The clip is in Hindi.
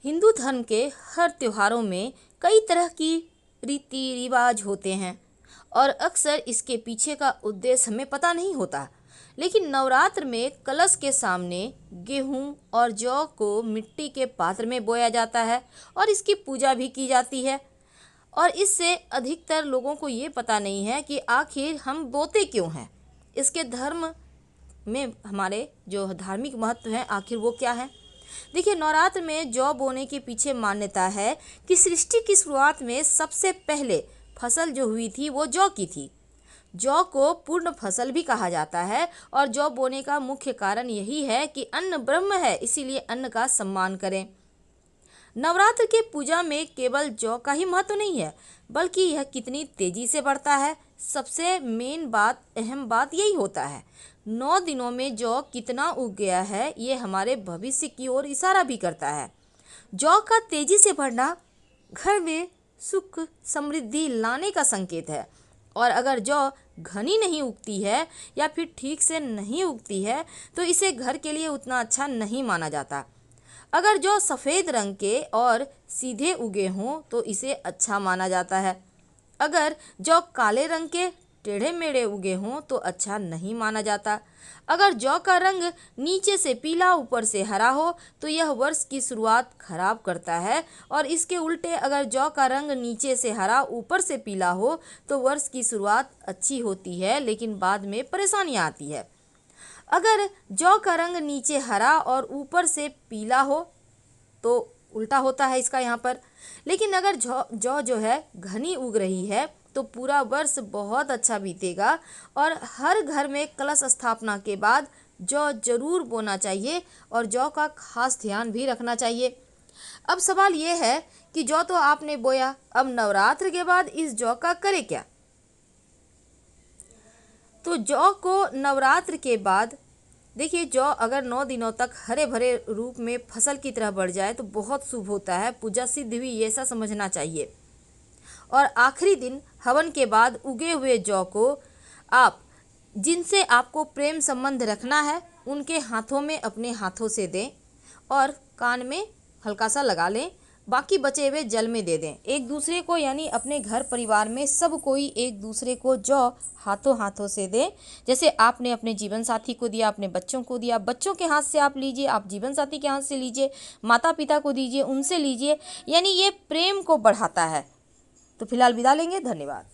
हिंदू धर्म के हर त्योहारों में कई तरह की रीति रिवाज होते हैं और अक्सर इसके पीछे का उद्देश्य हमें पता नहीं होता। लेकिन नवरात्र में कलश के सामने गेहूं और जौ को मिट्टी के पात्र में बोया जाता है और इसकी पूजा भी की जाती है। और इससे अधिकतर लोगों को ये पता नहीं है कि आखिर हम बोते क्यों हैं। इसके धर्म में हमारे जो धार्मिक महत्व है आखिर वो क्या है। देखिए, नवरात्र में जौ बोने के पीछे मान्यता है कि सृष्टि की शुरुआत में सबसे पहले फसल जो हुई थी वो जौ की थी। जौ को पूर्ण फसल भी कहा जाता है और जौ बोने का मुख्य कारण यही है कि अन्न ब्रह्म है, इसीलिए अन्न का सम्मान करें। नवरात्र के पूजा में केवल जौ का ही महत्व नहीं है, बल्कि यह कितनी तेजी से बढ़ता है, सबसे मेन बात, अहम बात यही होता है। 9 दिनों में जौ कितना उग गया है, ये हमारे भविष्य की ओर इशारा भी करता है। जौ का तेजी से बढ़ना घर में सुख समृद्धि लाने का संकेत है। और अगर जौ घनी नहीं उगती है या फिर ठीक से नहीं उगती है तो इसे घर के लिए उतना अच्छा नहीं माना जाता। अगर जौ सफ़ेद रंग के और सीधे उगे हों तो इसे अच्छा माना जाता है। अगर जौ काले रंग के टेढ़े मेढ़े उगे हों तो अच्छा नहीं माना जाता। अगर जौ का रंग नीचे से पीला ऊपर से हरा हो तो यह वर्ष की शुरुआत खराब करता है, और इसके उल्टे अगर जौ का रंग नीचे से हरा ऊपर से पीला हो तो वर्ष की शुरुआत अच्छी होती है, लेकिन बाद में परेशानियाँ आती है। अगर जौ का रंग नीचे हरा और ऊपर से पीला हो तो उल्टा होता है इसका यहाँ पर। लेकिन अगर जौ जो है घनी उग रही है तो पूरा वर्ष बहुत अच्छा बीतेगा। और हर घर में कलश स्थापना के बाद जौ जरूर बोना चाहिए और जौ का खास ध्यान भी रखना चाहिए। अब सवाल ये है कि जौ तो आपने बोया, अब नवरात्र के बाद इस जौ का करे क्या। तो जौ को नवरात्र के बाद, देखिए, जौ अगर 9 दिनों तक हरे भरे रूप में फसल की तरह बढ़ जाए तो बहुत शुभ होता है, पूजा सिद्ध हुई ऐसा समझना चाहिए। और आखिरी दिन हवन के बाद उगे हुए जौ को आप जिनसे आपको प्रेम संबंध रखना है उनके हाथों में अपने हाथों से दें और कान में हल्का सा लगा लें, बाकी बचे हुए जल में दे दें। एक दूसरे को, यानी अपने घर परिवार में सब कोई एक दूसरे को जौ हाथों हाथों से दें। जैसे आपने अपने जीवन साथी को दिया, अपने बच्चों को दिया, बच्चों के हाथ से आप लीजिए, आप जीवन साथी के हाथ से लीजिए, माता पिता को दीजिए, उनसे लीजिए, यानी ये प्रेम को बढ़ाता है। तो फिलहाल विदा लेंगे, धन्यवाद।